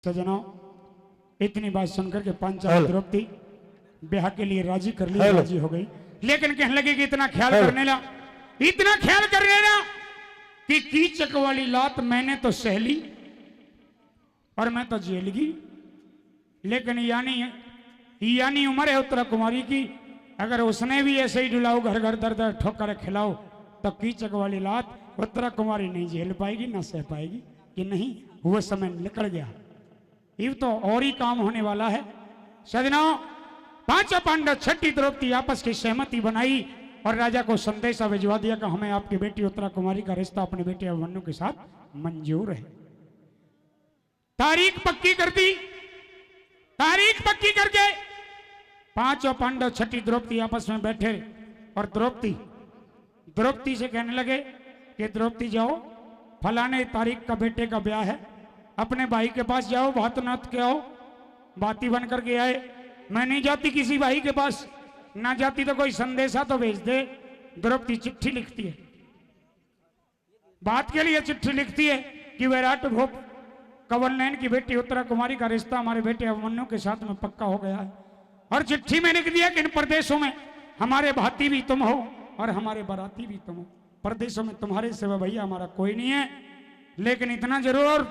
सजनों, इतनी बात सुनकर के पांचाल द्रौपदी ब्याह के लिए राजी कर ली, राजी हो गई। लेकिन कहने लगी कि इतना ख्याल करने ला कि कीचक वाली लात मैंने तो सह ली और मैं तो जेलगी। लेकिन यानी उम्र है उत्तरा कुमारी की, अगर उसने भी ऐसे ही डुलाओ, घर घर दर दर ठोकर खिलाओ, तो कीचक वाली लात उत्तरा कुमारी नहीं झेल पाएगी, ना सह पाएगी। कि नहीं, वो समय निकल गया, ये तो और ही काम होने वाला है। सजनों, पांचों पांडव छठी द्रौपदी आपस की सहमति बनाई और राजा को संदेशा भिजवा दिया कि हमें आपकी बेटी उत्तरा कुमारी का रिश्ता अपने बेटे अभिमन्यु के साथ मंजूर है। तारीख पक्की कर दी। तारीख पक्की करके पांचों पांडव छठी द्रौपदी आपस में बैठे और द्रौपदी से कहने लगे कि द्रौपदी जाओ, फलाने तारीख का बेटे का ब्याह है, अपने भाई के पास जाओ, बात नाथ के आओ। बाती बन करके आए। मैं नहीं जाती किसी भाई के पास, ना जाती तो कोई संदेशा तो भेज दे। द्रौपदी चिट्ठी लिखती है, बात के लिए चिट्ठी लिखती है कि विराट भोप कंवरनयन की बेटी उत्तरा कुमारी का रिश्ता हमारे बेटे अभिमन्यु के साथ में पक्का हो गया है। और चिट्ठी में लिख दिया कि इन प्रदेशों में हमारे भाती भी तुम हो और हमारे बाराती भी तुम हो। प्रदेशों में तुम्हारे सिवा भैया हमारा कोई नहीं है, लेकिन इतना जरूर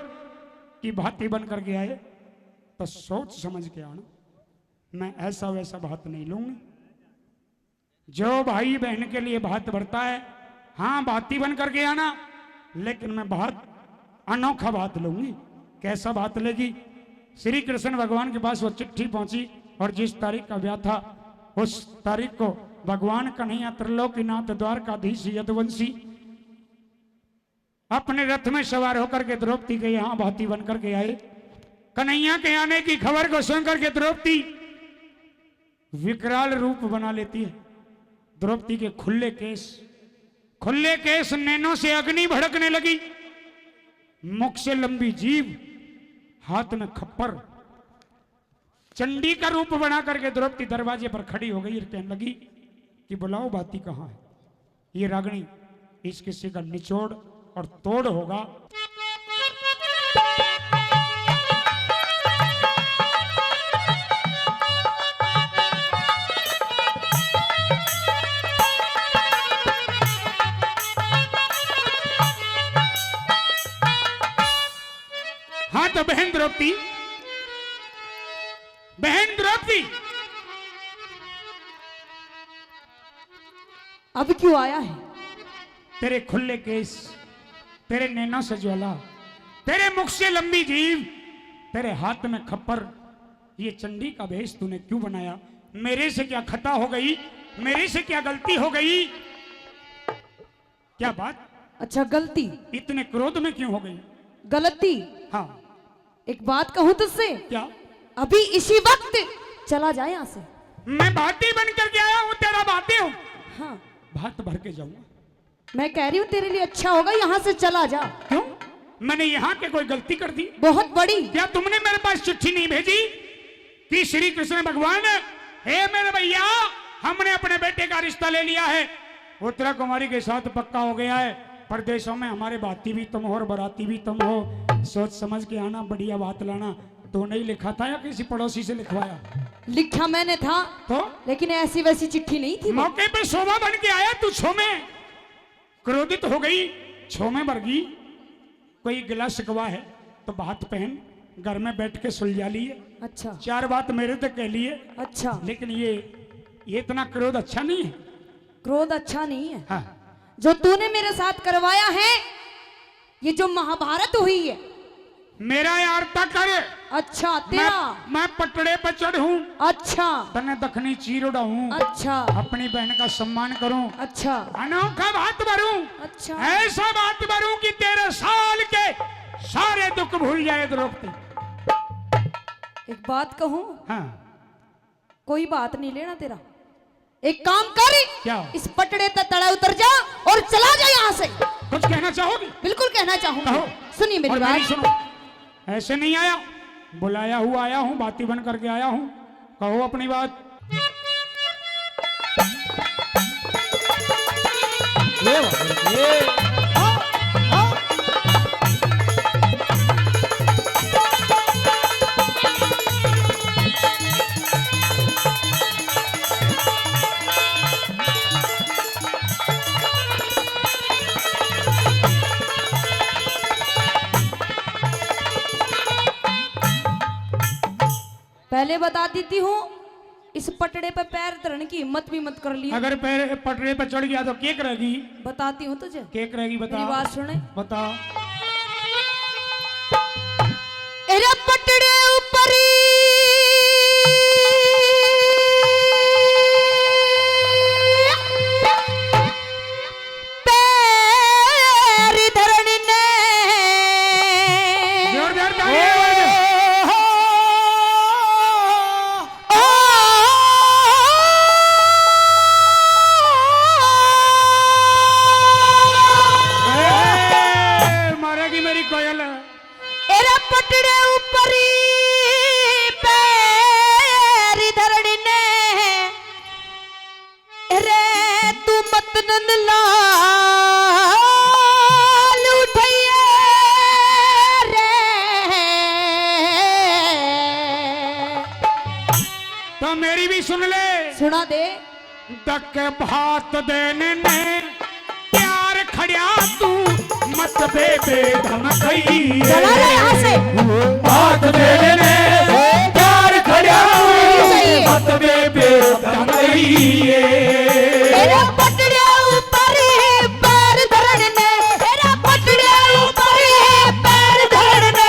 कि भाती बन करके आए तो सोच समझ के आना, मैं ऐसा वैसा बात नहीं लूंगी। जो भाई बहन के लिए बात बढ़ता है, हाँ भाती बन करके आना, लेकिन मैं बात अनोखा बात लूंगी। कैसा बात लेगी? श्री कृष्ण भगवान के पास वो चिट्ठी पहुंची और जिस तारीख का ब्याह था उस तारीख को भगवान कन्हैया त्रिलोकीनाथ द्वारकाधीश यदुवंशी अपने रथ में सवार होकर के द्रौपदी के यहां भाती बन करके आए। कन्हैया के आने की खबर को सुनकर के द्रौपदी विकराल रूप बना लेती है। द्रौपदी के खुले केस नैनों से अग्नि भड़कने लगी, मुख से लंबी जीभ, हाथ में खप्पर, चंडी का रूप बना करके द्रौपदी दरवाजे पर खड़ी हो गई और कहने लगी कि बुलाओ भाती कहां है। ये रागणी, इस किसी का निचोड़ और तोड़ होगा। हाँ तो बहन द्रौपदी अब क्यों आया है? तेरे खुले केस, तेरे नैनों से ज्वाला, तेरे मुख से लंबी जीभ, तेरे हाथ में खप्पर, ये चंडी का भेष तूने क्यों बनाया? मेरे से क्या खता हो गई? मेरे से क्या गलती हो गई? क्या बात? अच्छा, गलती? इतने क्रोध में क्यों हो गई? गलती? हाँ। एक बात कहूं तुझसे? क्या? अभी इसी वक्त चला जाए यहाँ से। मैं भाती बन करके आया हूँ, तेरा भाती हूँ। हाँ, भात भर के जाऊंगा। मैं कह रही हूँ तेरे लिए अच्छा होगा यहाँ से चला जा। क्यों? मैंने यहाँ के कोई गलती कर दी? बहुत बड़ी। क्या तुमने मेरे पास चिट्ठी नहीं भेजी कि श्री कृष्ण भगवान, हे मेरे भैया, हमने अपने बेटे का रिश्ता ले लिया है, उत्तरा कुमारी के साथ पक्का हो गया है, परदेशों में हमारे भाती भी तुम हो और बराती भी तुम हो, सोच समझ के आना, बढ़िया बात लाना। तो नहीं लिखा था या किसी पड़ोसी से लिखवाया? लिखा मैंने था तो, लेकिन ऐसी वैसी चिट्ठी नहीं थी। मौके पे शोभा बन के आया तू, छो में क्रोधित हो गई, छो में भर गई। कोई गिला शिकवा है तो बात पहन, घर में बैठ के सुलझा लिए। अच्छा, चार बात मेरे तक कह लिए। अच्छा, लेकिन ये इतना क्रोध अच्छा नहीं है। क्रोध अच्छा नहीं है। हाँ। जो तूने मेरे साथ करवाया है, ये जो महाभारत हुई है, मेरा यार तक कर। अच्छा, तेरा? मैं पटड़े पर चढ़ूं, अच्छा, तने दखनी चीर उड़ाऊं, अच्छा, अपनी बहन का सम्मान करूं, अच्छा, अनोखा बात भरूं, अच्छा, ऐसा बात भरूं कि तेरे साल के सारे दुख भूल जाए द्रौपदी। एक बात कहूं? हाँ। कोई बात नहीं लेना तेरा। एक काम कर, क्या? इस पटड़े तक तड़े उतर जा और चला जा यहाँ से। कुछ कहना चाहोगी? बिल्कुल कहना चाहूंगा। कहो। सुनिए मेरी और बात। मेरी सुनो, ऐसे नहीं आया, बुलाया हुआ आया हूं, बाती बन करके आया हूं, कहो अपनी बात। ये पहले बता देती हूँ, इस पटड़े पे पैर धरने की हिम्मत भी मत कर लिया। अगर पैर पटरे पे चढ़ गया तो केक रहेगी। बताती हूँ तुझे, केक रहेगी, बता। मेरी बात सुने। बता। एरा पटड़े ऊपर पैर धरने ने जोरदार तालियां बजाओ। मारेगी मेरी कोयल। एरा पटड़े ऊपर पैर धरने ने रे तू मत नंद लाल उठैया रे। तो मेरी भी सुन ले। सुना दे। तक भात देने ने प्यार खड़िया तू मत बेबे धमकई। चला रे यहाँ से। भात देने ने प्यार खड़िया तू मत बेबे धमकई। एरा पटड़े ऊपर पैर धरने, एरा पटड़े ऊपर पैर धरने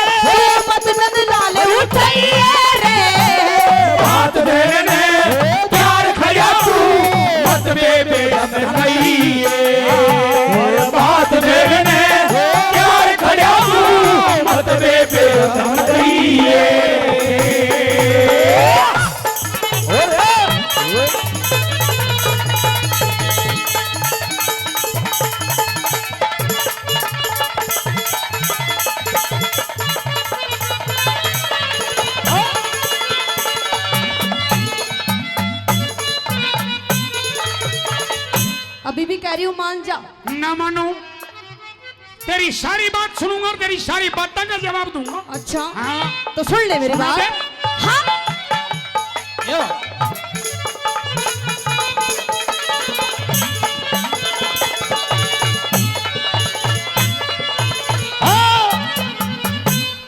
मत नंद लाल उठैया रे। भात देने ने प्यार खड़िया तू मत बेबे धमकई। भात देने ने प्यार खड़िया तू मत बेबे धमकई। अभी भी कह रही हूँ मान जा। ना मानो, तेरी सारी बात सुनूंगा और तेरी सारी बातों का जवाब दूंगा। अच्छा हाँ। तो सुन ले मेरी सुना बात। दे। हाँ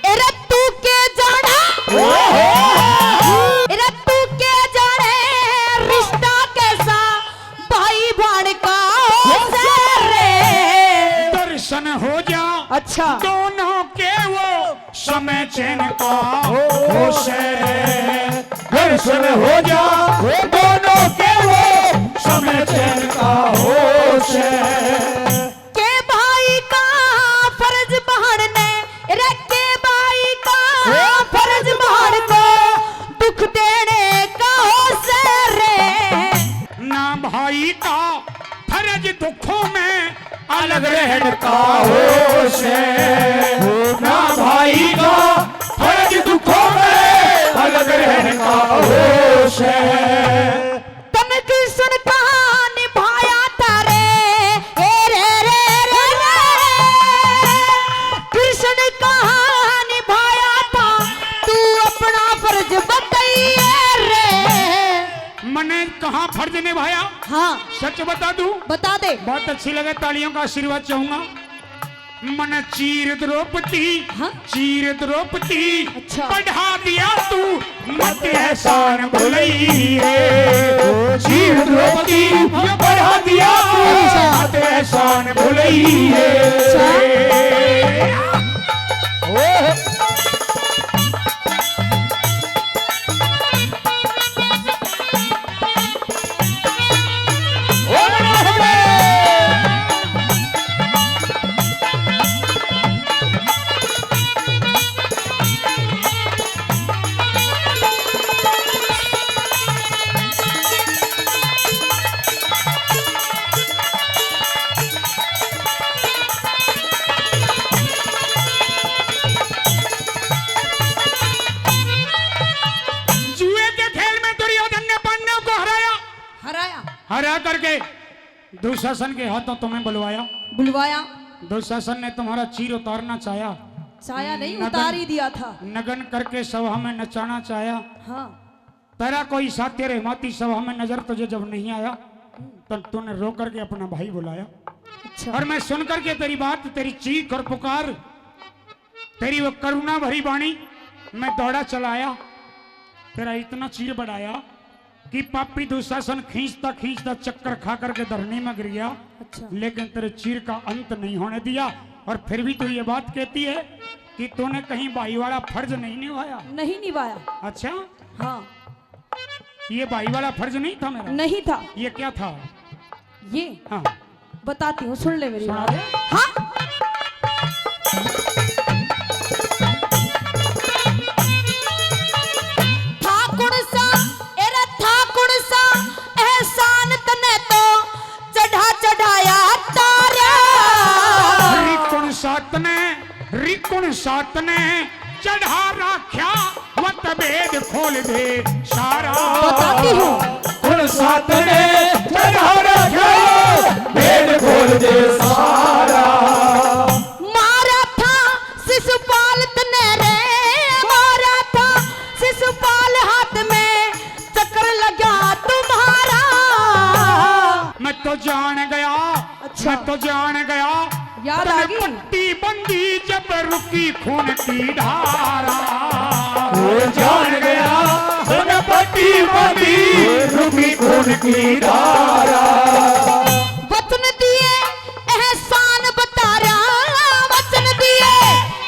एरा तू के जाना, एरा तू के जाने रिश्ता कैसा भाई भाण का होता रे। दर्शन हो जा अच्छा दोनों के वो समय चैन का होश है। दर्शन हो जा दोनों के वो समय चैन का होश है। के भाई का फर्ज बहाने रे, के भाई का फर्ज बहान को दुख देने का होश रे। ना भाई का फर्ज दुखों में अलग रहने का होश है। ना भाई का फर्ज दुखों में अलग रहने का होश है। तन कृष्ण कहानी भाया तारे ए रे रे रे रे। कृष्ण कहानी भाया था तू अपना फर्ज बताइए रे। मैंने कहाँ फर्ज निभाया? हाँ सच बता दूं? बता दे। बहुत अच्छी लगे, तालियों का आशीर्वाद चाहूंगा। मन चीर द्रौपदी, हाँ? चीर द्रौपदी अच्छा। बढ़ा दिया तू मत एहसान भुलइए। चीर द्रौपदी बढ़ा दिया तू मत एहसान भुलइए। हरा करके दुशासन के हाथों तुम्हें बुलवाया। बुलवाया? दुशासन ने तुम्हारा चीर उतारना चाहा, चाया नहीं, उतार ही दिया था। नगन करके सभा में नचाना चाहा। हाँ तेरा कोई साथी रहमाती सभा में नजर तुझे जब नहीं आया तो तूने रो करके अपना भाई बुलाया। अच्छा। और मैं सुन करके तेरी बात, तेरी चीख और पुकार, तेरी वो करुणा भरी वाणी मैं दौड़ा चलाया तेरा इतना चीर बढ़ाया कि पापी दुशासन खींचता खींचता चक्कर खा करके धरनी में गिर गया। अच्छा लेकिन तेरे चीर का अंत नहीं होने दिया। और फिर भी तू ये बात कहती है कि तूने कहीं भाई वाला फर्ज नहीं निभाया। नहीं निभाया। अच्छा, हाँ ये भाई वाला फर्ज नहीं था मेरा। नहीं था। ये क्या था? ये हाँ बताती हूँ, सुन ले मेरी सुना बात। दे। हाँ ठाकुर सा एरा ठाकुर सा एहसान तने तो चढ़ा चढ़ाया तारा। रिकुण सात ने चढ़ा रखा वत भेद खोल दे सारा। बताती हूँ। कुण सात ने चढ़ा रखा भेद खोल दे सारा। मारा था शिशुपाल तने रे, मारा था शिशुपाल हाथ में चक्कर लगा तुम्हारा। मैं तो जान गया। अच्छा। मैं तो जान गया। याद आ गई? पट्टी बंदी जब रुकी खून की धारा। वो जान गया जब पट्टी बंदी रुकी खून की धारा। वचन दिए एहसान बता रहा, वचन दिए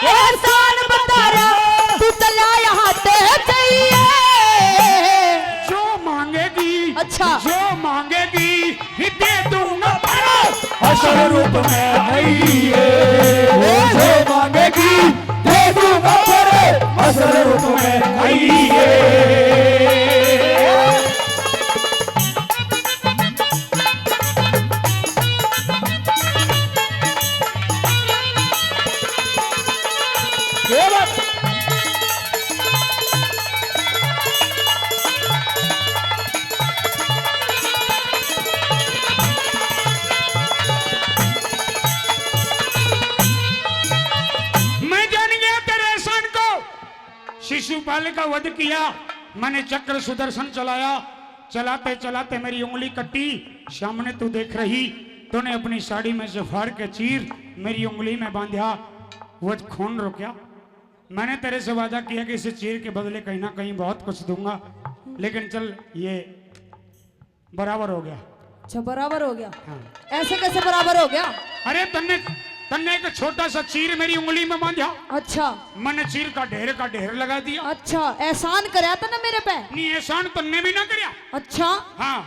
एहसान बता रहा, तू चला यहाँ ते चाहिए। जो मांगेगी, अच्छा। जो मांगेगी ही दे दूंगा। असल रूप में है ये, जो मांगेगी दे दूंगा पर असल रूप में है ये। शिशुपाल का वध किया मैंने। चक्र सुदर्शन चलाया। चलाते चलाते मेरी उंगली कटी। सामने तू देख रही, तूने अपनी साड़ी में से फाड़ के चीर मेरी उंगली में बांधा। वो खून रुका। मैंने तेरे से वादा किया कि इसे चीर के बदले कहीं ना कहीं बहुत कुछ दूंगा। लेकिन चल ये बराबर हो गया। अच्छा बराबर हो गया। हाँ। ऐसे कैसे बराबर हो गया? अरे तन्ने एक छोटा सा चीर मेरी उंगली में बांधा। अच्छा। मैंने चीर का ढेर लगा दिया। अच्छा एहसान कराया था ना मेरे पे? नहीं, एहसान तन्ने भी ना करया। अच्छा हाँ,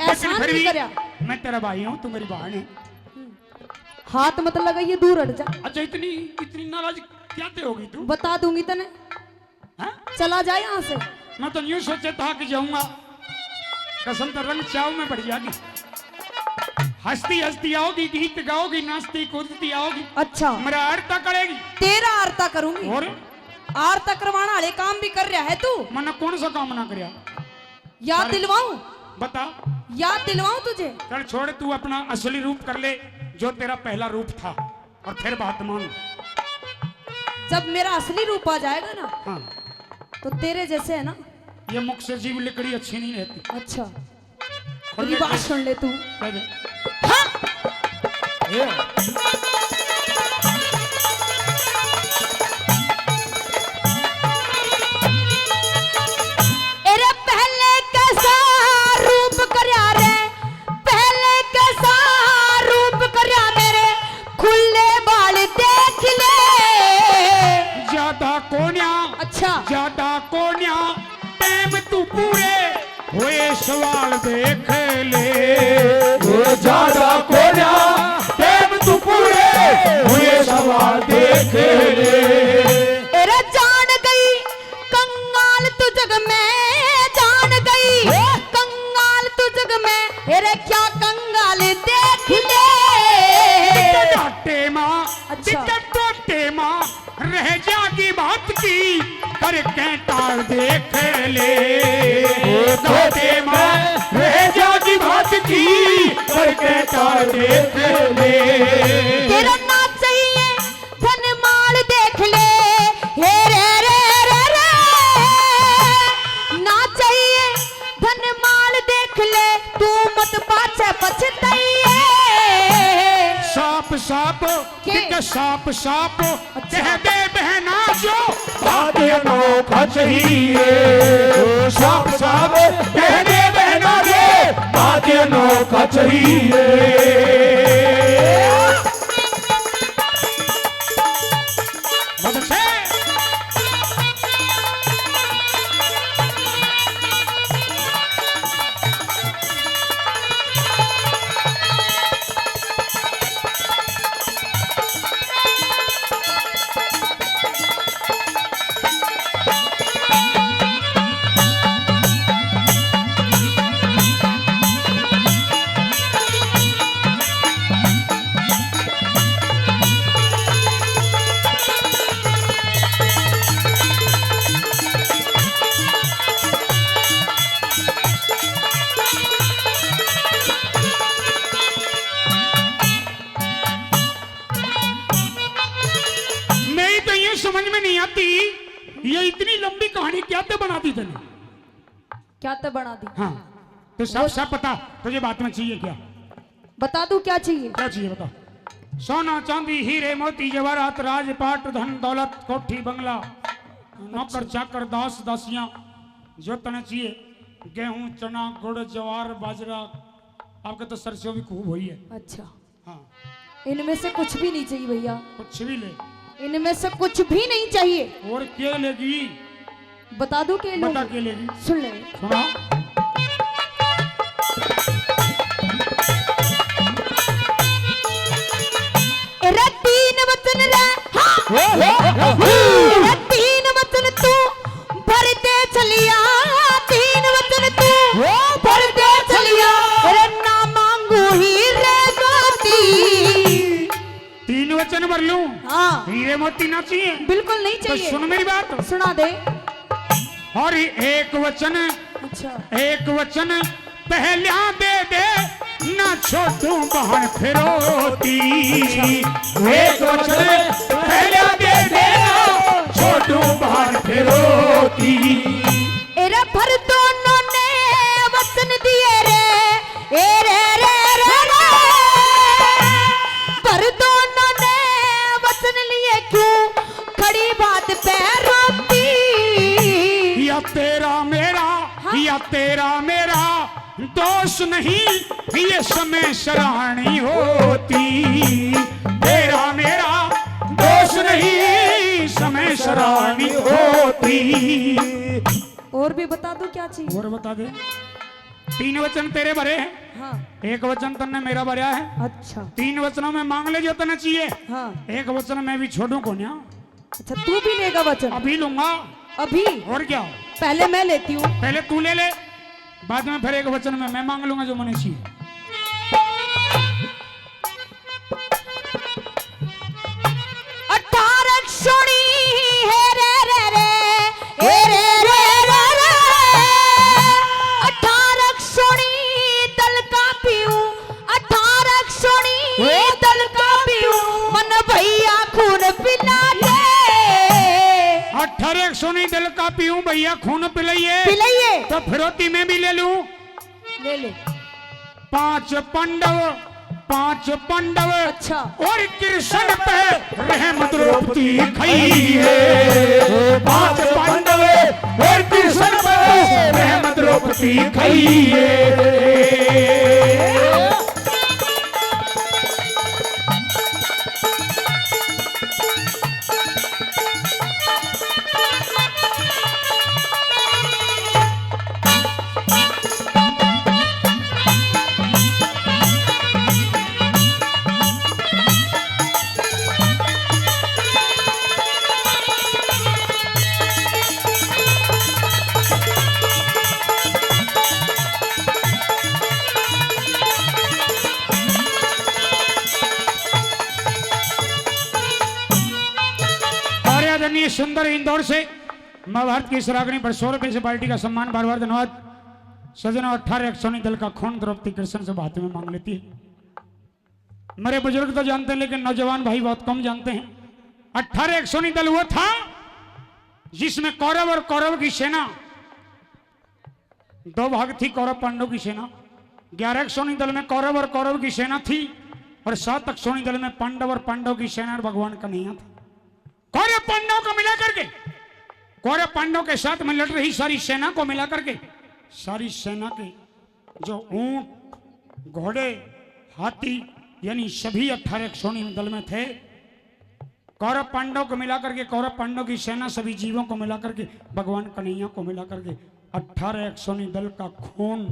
एहसान फिर भी भी कराया। मैं तेरा भाई हूँ, तू मेरी बहन है। हाथ मत लगाइए, दूर हट जा। अच्छा, इतनी नाराज क्या ते होगी तू? बता दूंगी तने। हाँ? चला जाए यहाँ से। मैं तो यूं सोचे था कि जाऊंगा, कसम तो रंग चाव में बढ़ जाएगी। हंसती हंसती आओगी, गीत गाओगी, नाचती कूदती आओगी। अच्छा मेरा आरता करेगी। तेरा आरता करूंगी। और आरता करवाना वाले काम भी कर रहा है तू। मैंने कौन सा काम ना करया? याद दिलवाऊं? बता। याद दिलवाऊं तुझे? चल छोड़, तू अपना असली रूप कर ले जो तेरा पहला रूप था, और फिर बात मान। जब मेरा असली रूप आ जाएगा ना, हाँ, तो तेरे जैसे है ना। ये मुख से जीव लकड़ी अच्छी नहीं रहती। अच्छा खोल मेरी ले, बात सुन ले तू। कह दे। हाँ? अरे पहले कैसा रूप करया रे, पहले कैसा रूप करया मेरे, खुले बाल देख ले। ज्यादा कोन्या, अच्छा ज्यादा कोन्या, टाइम तू पूरे हुए सवाल देख ले। ये ज्यादा कोन्या टाइम तू पूरे हुए सवाल देख ले। अरे जान गई कंगाल तू जग में, जान गई कंगाल तू जग में। अरे क्या कंगाल देख ले। माँ, अच्छा। माँ रह जागी बात की करके टाल देख ले। माँ रह जागी बात की करके टाल देख ले। तेरा ना चाहिए धन माल देख ले। हे रे रे रे रे, ना चाहिए धन माल देख ले, तू मत पाछे पछताइए। साप साप के? साप साप अच्छा। कह दे बहना जो बात अनोख का चाहिए। ओ साफ साफ कहने बहनों के बात अनोखा चाहिए। बहुत अच्छे। समझ में नहीं आती ये इतनी लंबी कहानी क्या तो बना दी तूने। क्या तो बना दी। हाँ तो सब सब पता तुझे बात में चाहिए क्या? बता दूं क्या चाहिए? क्या चाहिए बता। सोना चांदी हीरे मोती जवाहरात राजपाट धन दौलत कोठी बंगला नौकर चाकर दास दासियां जो तने चाहिए। गेहूं चना गुड़ ज्वार बाजरा आपके तो सरसों भी खूब हुई है। अच्छा हाँ इनमें से कुछ भी नहीं चाहिए भैया। कुछ भी ले। इनमें से कुछ भी नहीं चाहिए। और क्या लेगी? बता दूं के लोग? बता क्या लेगी? सुन ले। सुना। रे तीन वचन रे हाँ रे तीन वचन तू भरते चलिया। तीन वचन तू भरते चलिया। रे ना मांगू ही रे मोती। तीन वचन भर लूं? हाँ हीरे मोती ना चाहिए? बिल्कुल नहीं तो चाहिए। सुन मेरी बात। सुना दे। और एक वचन अच्छा एक वचन पहला दे दे ना छोटू बहन फिरोती। एक वचन पहला दे दे ना छोटू बहन फिरोती। एरे भर दोनों ने वचन दिए रे ए रे रे रे रे। भर दोनों ने वचन लिए क्यों खड़ी बात पे रोती। या तेरा मेरा या तेरा मेरा दोष नहीं ये समय शरानी होती। तेरा मेरा दोष नहीं समय शरानी होती। और भी बता दूं क्या चाहिए? और बता दे। तीन वचन तेरे भरे हैं। हाँ एक वचन तन्ने मेरा भरा है। अच्छा तीन वचनों में मांग ले जो तने चाहिए। हाँ एक वचन मैं भी छोड़ू को ना। अच्छा तू भी लेगा वचन? अभी लूंगा। अभी? और क्या? पहले मैं लेती हूँ। पहले तू ले ले बाद में फिर एक वचन में मैं मांग लूंगा जो मने चाहिए। अठारह सोनी है रे रे रे हे रे रे रे रे। अठारह सोनी दल का पीऊं। अठारह सोनी दल का पीऊं। मन भैया खून पिला दे। 18 सोनी दिल का पीऊं भैया खून पिलाइए। पिलाइए तो फिरोती में भी ले लूं। ले ले। 5 पांडव अच्छा और कृष्ण पे रहमत द्रौपदी खाइए। 5 पांडव और कृष्ण पे रहमत द्रौपदी खाइए। आदरणीय सुंदर इंदौर से महाभारत की सरागनी पर 100 रुपए से पार्टी का सम्मान बार बार धन्यवाद। सजनों 18 सोनी दल का खून द्रौपदी कृष्ण से बात में मांग लेती है। मेरे बुजुर्ग तो जानते हैं लेकिन नौजवान भाई बहुत कम जानते हैं। 18 सोनी दल वो था जिसमें कौरव और कौरव की सेना 2 भाग थी। कौरव पांडव की सेना 11 सोनी दल में कौरव और कौरव की सेना थी और 7 सोनी दल में पांडव और पांडव की सेना और भगवान कन्हैया था। कौरव पांडव को मिला करके कौरव पांडव के साथ में लड़ रही सारी सेना को मिलाकर के, सारी सेना के जो ऊंट, घोड़े, हाथी यानी सभी 18 119 दल में थे, कौरव पांडव को मिलाकर के, कौरव पांडव की सेना सभी जीवों को मिलाकर के, भगवान कन्हैया को मिलाकर के 18 119 दल का खून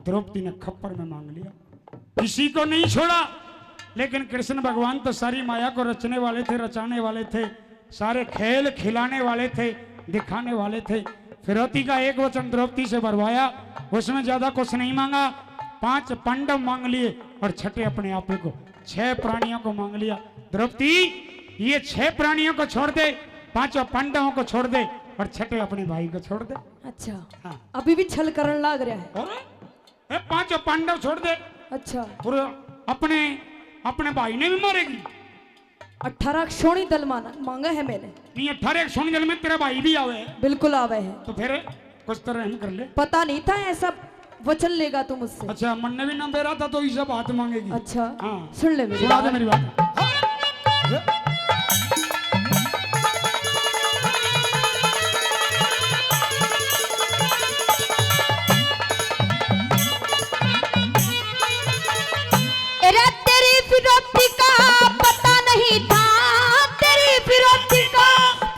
द्रौपदी ने खप्पर में मांग लिया। किसी को नहीं छोड़ा। लेकिन कृष्ण भगवान तो सारी माया को रचने वाले थे, रचाने वाले थे, सारे खेल खिलाने वाले थे, दिखाने वाले थे। फिरौती का एक वचन द्रौपदी से भरवाया, उसमें ज्यादा कुछ नहीं मांगा। 5 पांडव मांग लिए और छठे अपने आप को, 6 प्राणियों को मांग लिया। द्रौपदी ये 6 प्राणियों को छोड़ दे, 5 पांडवों को छोड़ दे और छठे अपने भाई को छोड़ दे। अच्छा हाँ। अभी भी छल करने लग रहा है। और 5 पांडव छोड़ दे अच्छा और अपने भाई ने भी मारेगी। 18 सोनी दल मांगा है मैंने। नहीं 18 119 दल में तेरा भाई भी आवे है, बिल्कुल आवे है। तो फिर कुछ तरह हम कर ले। पता नहीं था ऐसा वचन लेगा तू मुझसे। अच्छा मन ने भी ना बेरा था तो ये सब हाथ मांगेगी। अच्छा हाँ सुन ले मेरी सुना दे बात। मेरी बात। अरे तेरी फिरौती का पता नहीं था, तेरी फिरौती का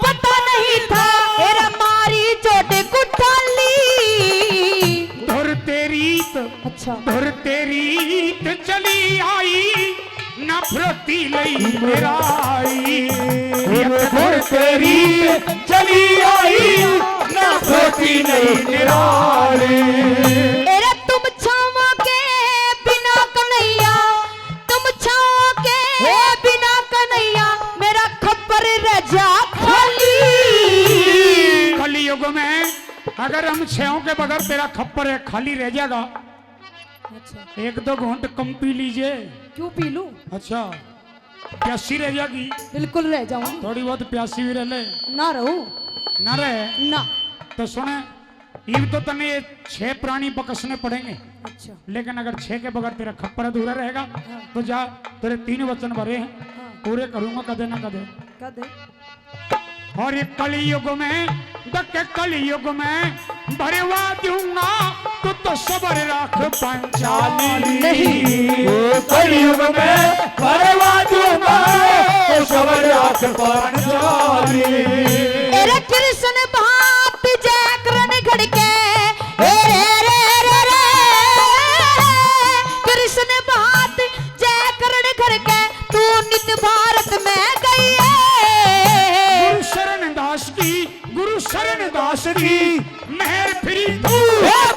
पता नहीं था, अरे मारी चोट कुठाली। धुर तेरी अच्छा धुर तेरी चली आई ना फिरौती लई मेरा आई। धुर तेरी चली आई ना फिरौती नहीं निराली। अरे तुम छावा के बिना कन्हैया, तुम छावा के बिना कन्हैया, मेरा खप्पर रह जा खाली। कलयुग में अगर हम 6 के बगैर तेरा खप्पर है खाली रह जाएगा। अच्छा 1-2 घूंट कम पी लीजिए। क्यों पी लूं? अच्छा प्यासी रह जाएगी, बिल्कुल रह जाऊं। थोड़ी बहुत प्यासी भी रह ले ना रहूं ना रहे ना। तो सुने, ये तो तने 6 प्राणी बकसने पड़ेंगे। अच्छा लेकिन अगर 6 के बगैर तेरा खप्पर अधूरा रहेगा तो जा, तेरे 3 वचन भरे हैं, हाँ पूरे करूंगा कदे ना कदे। क्या दे? और ये कलयुग में दक्के कलयुग में भरवा दूंगा तो सबर रख पंचाली। नहीं कलयुग में भरवा दूंगा तो सबर रख पंचाली। अरे कृष्ण भाप जय करण घड़के, कृष्ण भाप जय करण घड़के, तू नित भारत में गई है। गुरु शरण दास की मेहर फिरी तू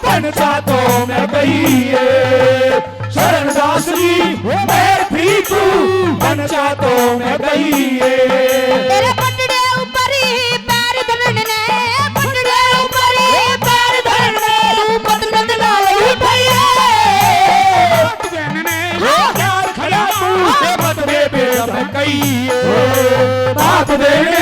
बनता तो मैं गई है। शरण दास जी मैं भी तू बनता तो मैं गई है। तेरे पटड़े ऊपर ही पैर धरने, पटड़े ऊपर ही पैर धरने, तू पतन लाए उठाइए। प्यार खड़ा तू बदले बेदम कही है। बाप देने